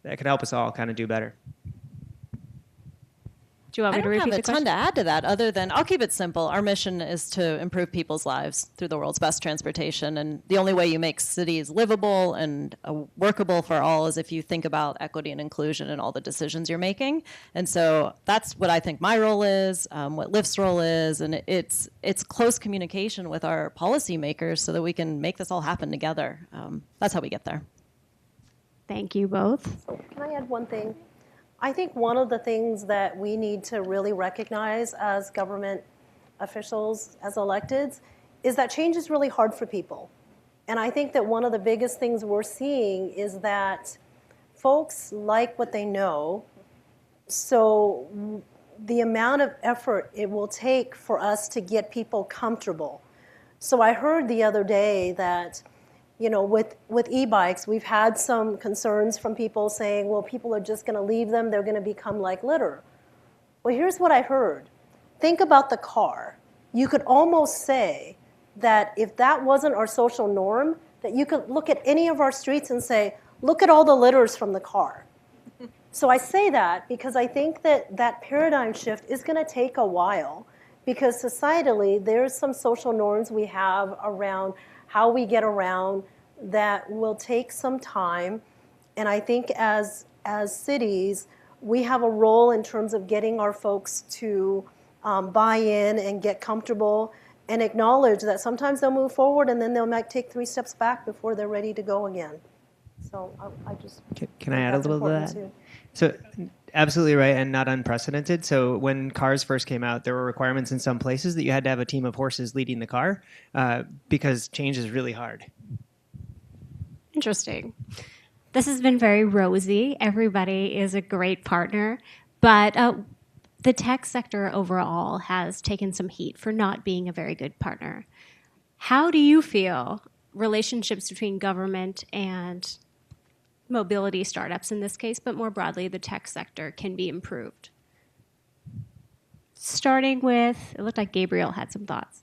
that could help us all kind of do better. Do you want me to repeat the question? I don't have a ton to add to that other than I'll keep it simple. Our mission is to improve people's lives through the world's best transportation. And the only way you make cities livable and workable for all is if you think about equity and inclusion in all the decisions you're making. And so that's what I think my role is, what Lyft's role is. And it's close communication with our policymakers so that we can make this all happen together. That's how we get there. Thank you both. So can I add one thing? I think one of the things that we need to really recognize as government officials, as electeds, is that change is really hard for people. And I think that one of the biggest things we're seeing is that folks like what they know, So the amount of effort it will take for us to get people comfortable. So I heard the other day that, with e-bikes, we've had some concerns from people saying, well, people are just going to leave them. They're going to become like litter. Well, here's what I heard. Think about the car. You could almost say that if that wasn't our social norm, that you could look at any of our streets and say, look at all the litters from the car. So I say that because I think that paradigm shift is going to take a while, because societally there's some social norms we have around how we get around that will take some time. And I think as cities, we have a role in terms of getting our folks to buy in and get comfortable and acknowledge that sometimes they'll move forward and then they might take 3 steps back before they're ready to go again. So I just Can I add a little to that? too. So absolutely right, and not unprecedented. So when cars first came out, there were requirements in some places that you had to have a team of horses leading the car because change is really hard. Interesting. This has been very rosy. Everybody is a great partner, but the tech sector overall has taken some heat for not being a very good partner. How do you feel relationships between government and mobility startups in this case, but more broadly, the tech sector, can be improved? Starting with, it looked like Gabriel had some thoughts.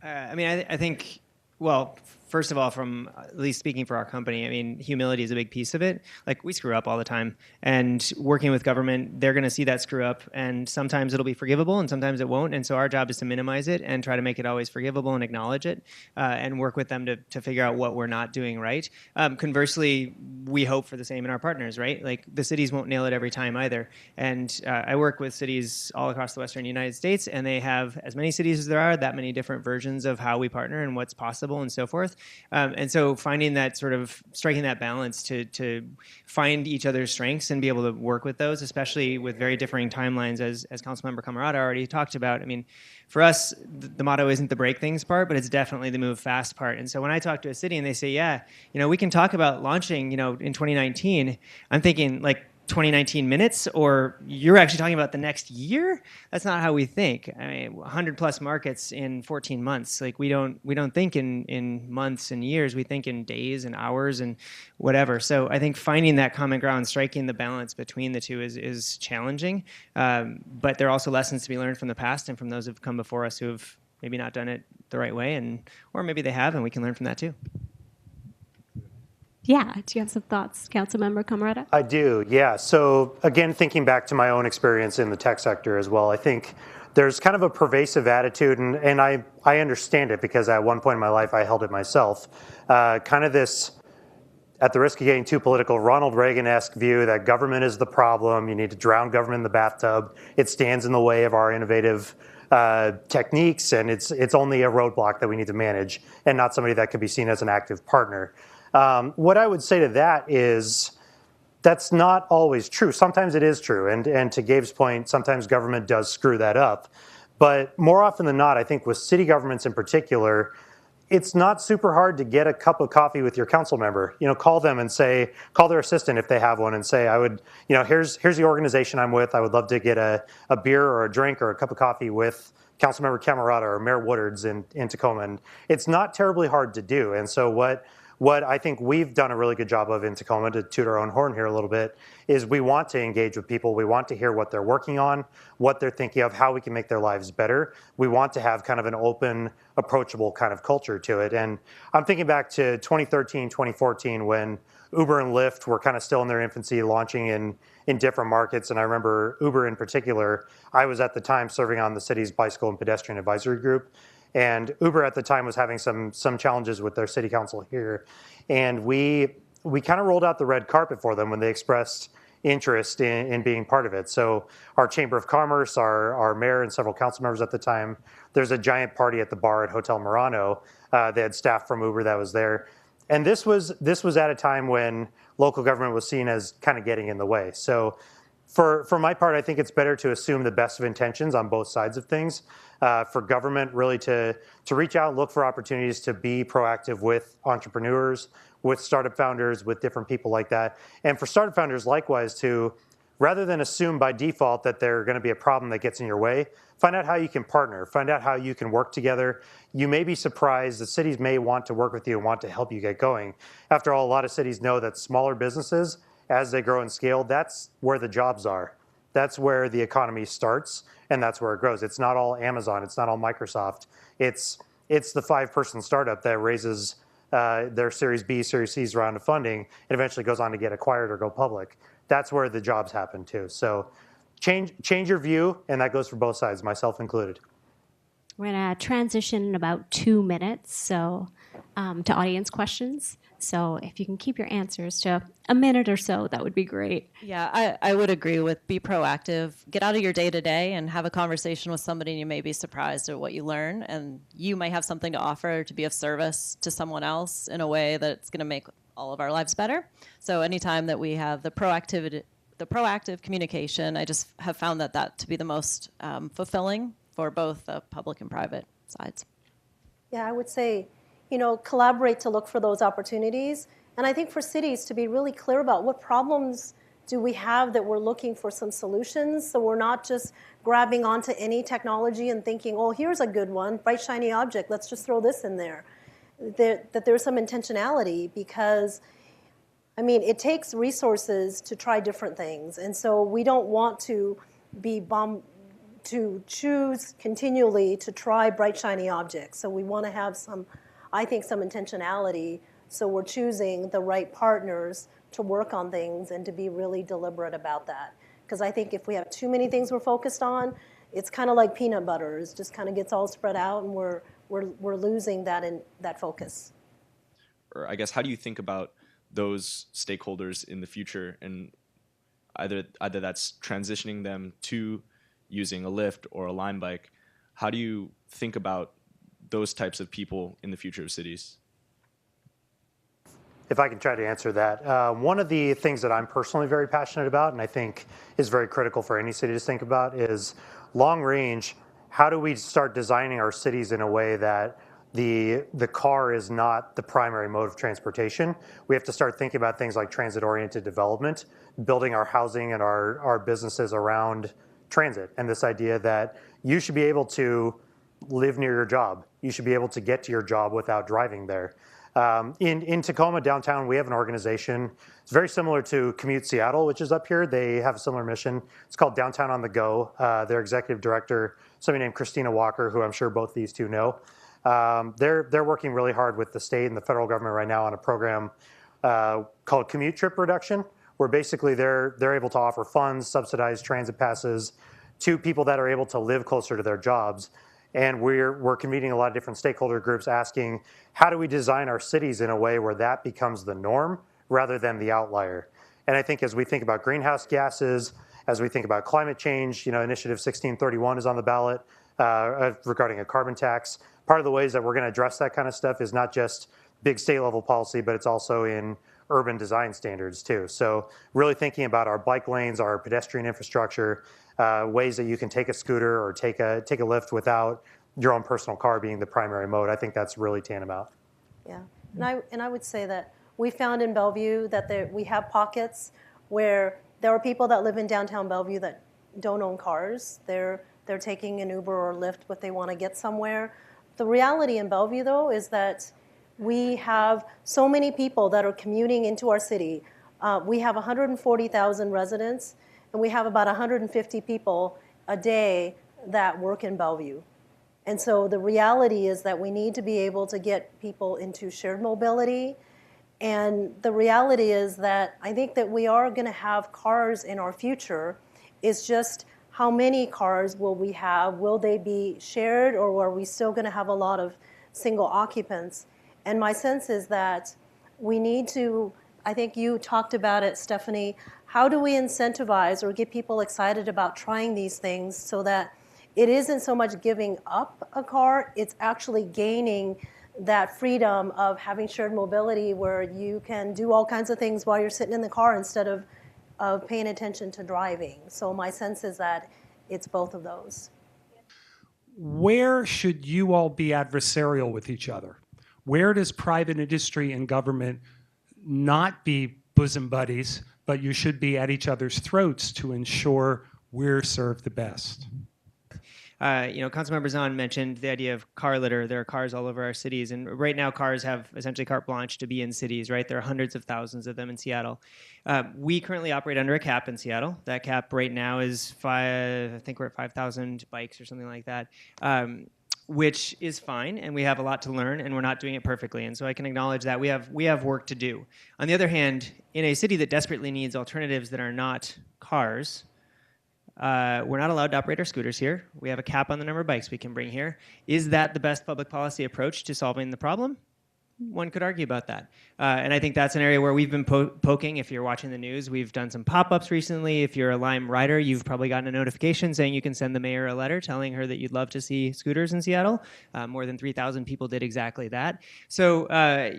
I think, well, first of all, from at least speaking for our company, I mean, humility is a big piece of it. Like, we screw up all the time, and working with government, they're going to see that screw up, and sometimes it'll be forgivable and sometimes it won't. And so our job is to minimize it and try to make it always forgivable and acknowledge it, and work with them to figure out what we're not doing right. Conversely, we hope for the same in our partners, right? Like, the cities won't nail it every time either. And I work with cities all across the Western United States, and they have as many cities as there are, that many different versions of how we partner and what's possible and so forth. And so finding that sort of, striking that balance to find each other's strengths and be able to work with those, especially with very differing timelines, as Councilmember Camarata already talked about. I mean, for us, the motto isn't the break things part, but it's definitely the move fast part. And so when I talk to a city and they say, yeah, we can talk about launching, in 2019, I'm thinking, like, 2019 minutes, or you're actually talking about the next year? That's not how we think. I mean, 100 plus markets in 14 months. Like, we don't think in months and years. We think in days and hours and whatever. So I think finding that common ground, striking the balance between the two is challenging. But there are also lessons to be learned from the past and from those who've come before us who have maybe not done it the right way, or maybe they have, and we can learn from that too. Yeah, do you have some thoughts, Councilmember Camarata? I do, yeah. So again, thinking back to my own experience in the tech sector as well, I think there's kind of a pervasive attitude, and I understand it because at one point in my life I held it myself, kind of this, at the risk of getting too political, Ronald Reagan-esque view that government is the problem, you need to drown government in the bathtub, it stands in the way of our innovative techniques, and it's only a roadblock that we need to manage, and not somebody that could be seen as an active partner. What I would say to that is that's not always true. Sometimes it is true, and to Gabe's point, sometimes government does screw that up. But more often than not, I think with city governments in particular, it's not super hard to get a cup of coffee with your council member. Call them and say, call their assistant if they have one, and say, I would, here's the organization I'm with. I would love to get a beer or a drink or a cup of coffee with Councilmember Camarata or Mayor Woodard's in Tacoma. And it's not terribly hard to do. And so what I think we've done a really good job of in Tacoma, to toot our own horn here a little bit, is we want to engage with people. We want to hear what they're working on, what they're thinking of, how we can make their lives better. We want to have kind of an open, approachable kind of culture to it. And I'm thinking back to 2013, 2014, when Uber and Lyft were kind of still in their infancy, launching in different markets. And I remember Uber in particular, I was at the time serving on the city's bicycle and pedestrian advisory group. And Uber at the time was having some challenges with their city council here. And we kind of rolled out the red carpet for them when they expressed interest in being part of it. So our Chamber of Commerce, our mayor and several council members at the time, there's a giant party at the bar at Hotel Murano. They had staff from Uber that was there. And this was at a time when local government was seen as kind of getting in the way. So for my part, I think it's better to assume the best of intentions on both sides of things. For government really to reach out, look for opportunities to be proactive with entrepreneurs, with startup founders, with different people like that. And for startup founders, likewise, to rather than assume by default that they're going to be a problem that gets in your way, find out how you can partner, find out how you can work together. You may be surprised that cities may want to work with you and want to help you get going. After all, a lot of cities know that smaller businesses, as they grow and scale, that's where the jobs are. That's where the economy starts, and that's where it grows. It's not all Amazon, it's not all Microsoft. It's the 5-person startup that raises their Series B, Series C's round of funding, and eventually goes on to get acquired or go public. That's where the jobs happen too. So change your view, and that goes for both sides, myself included. We're going to transition in about 2 minutes, so to audience questions. So if you can keep your answers to a minute or so, that would be great. Yeah, I would agree with be proactive. Get out of your day-to-day and have a conversation with somebody, and you may be surprised at what you learn, and you may have something to offer to be of service to someone else in a way that's going to make all of our lives better. So anytime that we have the proactive communication, I just have found that to be the most fulfilling for both the public and private sides. Yeah, I would say, collaborate to look for those opportunities. And I think for cities to be really clear about what problems do we have that we're looking for some solutions, so we're not just grabbing onto any technology and thinking, oh, here's a good one, bright, shiny object, let's just throw this in there. That there's some intentionality, because, it takes resources to try different things. And so we don't want to to choose continually to try bright, shiny objects. So we want to have some intentionality. So we're choosing the right partners to work on things and to be really deliberate about that. Because I think if we have too many things we're focused on, it's kind of like peanut butter. It just kind of gets all spread out, and we're losing that focus. Or I guess, how do you think about those stakeholders in the future, and either that's transitioning them to using a Lyft or a Lime bike? How do you think about those types of people in the future of cities? If I can try to answer that. One of the things that I'm personally very passionate about, and I think is very critical for any city to think about, is long range. How do we start designing our cities in a way that the car is not the primary mode of transportation? We have to start thinking about things like transit-oriented development, building our housing and our businesses around transit, and this idea that you should be able to live near your job. You should be able to get to your job without driving there. In Tacoma downtown, we have an organization. It's very similar to Commute Seattle, which is up here. They have a similar mission. It's called Downtown on the Go. Their executive director, somebody named Christina Walker, who I'm sure both these two know. They're working really hard with the state and the federal government right now on a program called Commute Trip Reduction, where basically they're able to offer funds, subsidized transit passes to people that are able to live closer to their jobs. And we're convening a lot of different stakeholder groups asking, how do we design our cities in a way where that becomes the norm rather than the outlier? And I think as we think about greenhouse gases, as we think about climate change, Initiative 1631 is on the ballot regarding a carbon tax. Part of the ways that we're going to address that kind of stuff is not just big state level policy, but it's also in urban design standards too. So really thinking about our bike lanes, our pedestrian infrastructure, ways that you can take a scooter or take a Lyft without your own personal car being the primary mode. I think that's really tantamount. Yeah, and I would say that we found in Bellevue that we have pockets where there are people that live in downtown Bellevue that don't own cars. They're taking an Uber or Lyft if they want to get somewhere. The reality in Bellevue, though, is that we have so many people that are commuting into our city. We have 140,000 residents, and we have about 150 people a day that work in Bellevue. And so the reality is that we need to be able to get people into shared mobility. And the reality is that I think that we are going to have cars in our future. It's just how many cars will we have? Will they be shared, or are we still going to have a lot of single occupants? And my sense is that we need to, I think you talked about it, Stephanie, how do we incentivize or get people excited about trying these things so that it isn't so much giving up a car, it's actually gaining that freedom of having shared mobility where you can do all kinds of things while you're sitting in the car instead of paying attention to driving. So my sense is that it's both of those. Where should you all be adversarial with each other? Where does private industry and government not be bosom buddies, but you should be at each other's throats to ensure we're served the best. Councilmember Zahn mentioned the idea of car litter. There are cars all over our cities, and right now cars have essentially carte blanche to be in cities, right? There are hundreds of thousands of them in Seattle. We currently operate under a cap in Seattle. That cap right now is I think we're at 5,000 bikes or something like that, which is fine, and we have a lot to learn, and we're not doing it perfectly. And so I can acknowledge that we have work to do. On the other hand, in a city that desperately needs alternatives that are not cars, we're not allowed to operate our scooters here. We have a cap on the number of bikes we can bring here. Is that the best public policy approach to solving the problem? One could argue about that. And I think that's an area where we've been poking. If you're watching the news, we've done some pop-ups recently. If you're a Lime rider, you've probably gotten a notification saying you can send the mayor a letter telling her that you'd love to see scooters in Seattle. More than 3,000 people did exactly that. So,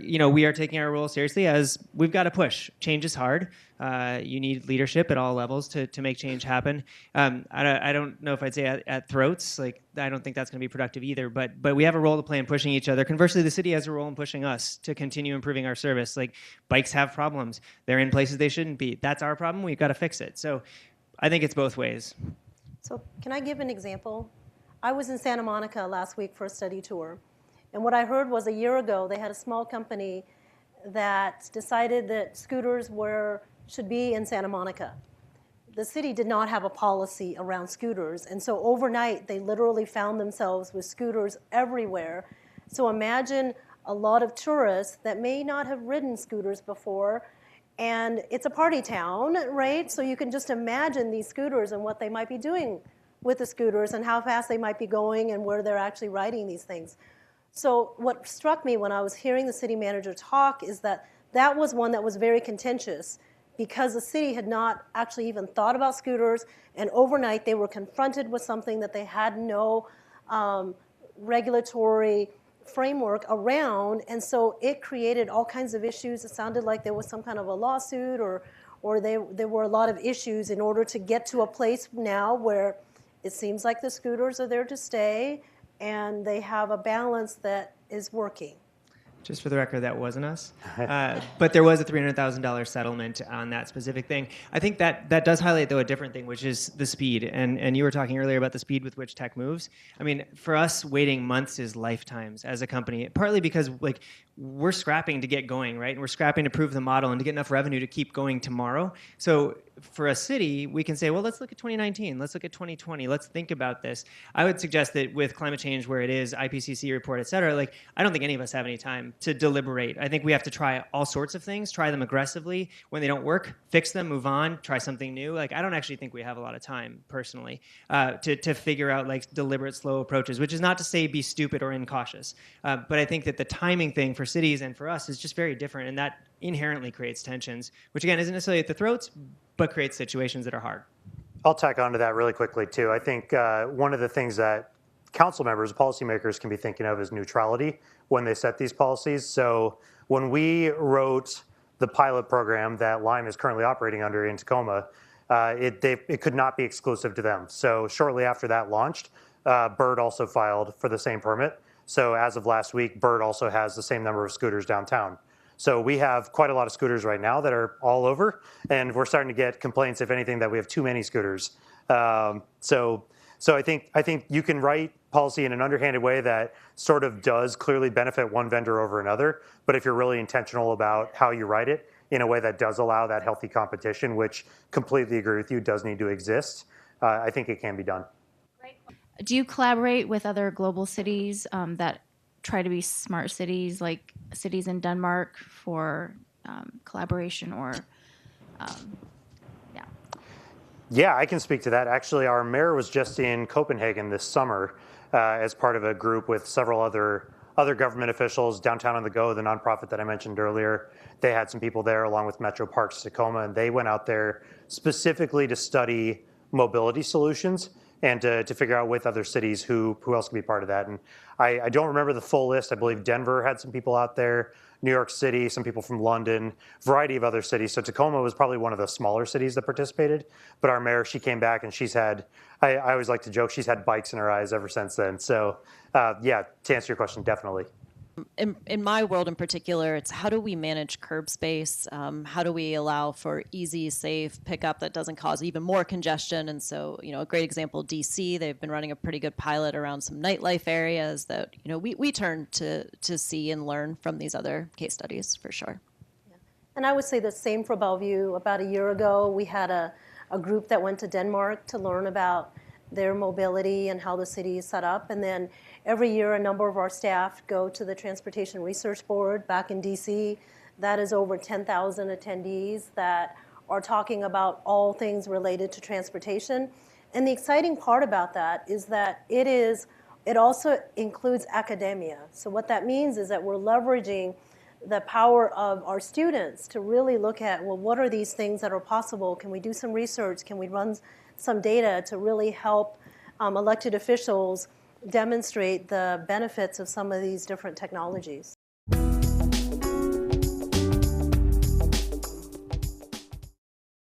we are taking our role seriously as we've got to push. Change is hard. You need leadership at all levels to make change happen. I don't know if I'd say at throats. I don't think that's going to be productive either. But we have a role to play in pushing each other. Conversely, the city has a role in pushing us to continue improving our service. Bikes have problems. They're in places they shouldn't be. That's our problem. We've got to fix it. So I think it's both ways. So can I give an example? I was in Santa Monica last week for a study tour. And what I heard was a year ago, they had a small company that decided that scooters should be in Santa Monica. The city did not have a policy around scooters, and so overnight they literally found themselves with scooters everywhere. So imagine a lot of tourists that may not have ridden scooters before, and it's a party town, right? So you can just imagine these scooters and what they might be doing with the scooters and how fast they might be going and where they're actually riding these things. So what struck me when I was hearing the city manager talk is that was one that was very contentious, because the city had not actually even thought about scooters, and overnight they were confronted with something that they had no regulatory framework around, and so it created all kinds of issues. It sounded like there was some kind of a lawsuit, or there were a lot of issues in order to get to a place now where it seems like the scooters are there to stay, and they have a balance that is working. Just for the record, that wasn't us. But there was a $300,000 settlement on that specific thing. I think that does highlight, though, a different thing, which is the speed. And you were talking earlier about the speed with which tech moves. I mean, for us, waiting months is lifetimes as a company, partly because we're scrapping to get going, right? And we're scrapping to prove the model and to get enough revenue to keep going tomorrow. So for a city, we can say, well, let's look at 2019. Let's look at 2020. Let's think about this. I would suggest that with climate change where it is, IPCC report, et cetera, I don't think any of us have any time to deliberate. I think we have to try all sorts of things, try them aggressively. When they don't work, fix them, move on, try something new. I don't actually think we have a lot of time, personally, to figure out deliberate, slow approaches, which is not to say be stupid or incautious. But I think that the timing thing for cities and for us is just very different, and that inherently creates tensions, which again isn't necessarily at the throats, but creates situations that are hard. I'll tack onto that really quickly too. I think one of the things that council members, policymakers can be thinking of is neutrality when they set these policies. So when we wrote the pilot program that Lime is currently operating under in Tacoma, it could not be exclusive to them. So shortly after that launched, Bird also filed for the same permit. So as of last week, Bird also has the same number of scooters downtown. So we have quite a lot of scooters right now that are all over, and we're starting to get complaints, if anything, that we have too many scooters. So I think you can write policy in an underhanded way that sort of does clearly benefit one vendor over another. But if you're really intentional about how you write it in a way that does allow that healthy competition, which completely agree with you does need to exist, I think it can be done. Do you collaborate with other global cities that try to be smart cities, like cities in Denmark, for collaboration or, yeah? Yeah, I can speak to that. Actually, our mayor was just in Copenhagen this summer as part of a group with several other government officials. Downtown on the Go, the nonprofit that I mentioned earlier, they had some people there along with Metro Parks Tacoma, and they went out there specifically to study mobility solutions and to figure out with other cities who else can be part of that. And I don't remember the full list. I believe Denver had some people out there, New York City, some people from London, variety of other cities. So Tacoma was probably one of the smaller cities that participated. But our mayor, she came back and she's had, I always like to joke, she's had bikes in her eyes ever since then. So yeah, to answer your question, definitely. In my world in particular, it's how do we manage curb space? How do we allow for easy, safe pickup that doesn't cause even more congestion? And so, a great example, DC, they've been running a pretty good pilot around some nightlife areas that, we turn to see and learn from these other case studies for sure. And I would say the same for Bellevue. About a year ago, we had a group that went to Denmark to learn about their mobility and how the city is set up. And then every year, a number of our staff go to the Transportation Research Board back in DC. That is over 10,000 attendees that are talking about all things related to transportation. And the exciting part about that is that it also includes academia. So what that means is that we're leveraging the power of our students to really look at, well, what are these things that are possible? Can we do some research? Can we run some data to really help elected officials demonstrate the benefits of some of these different technologies?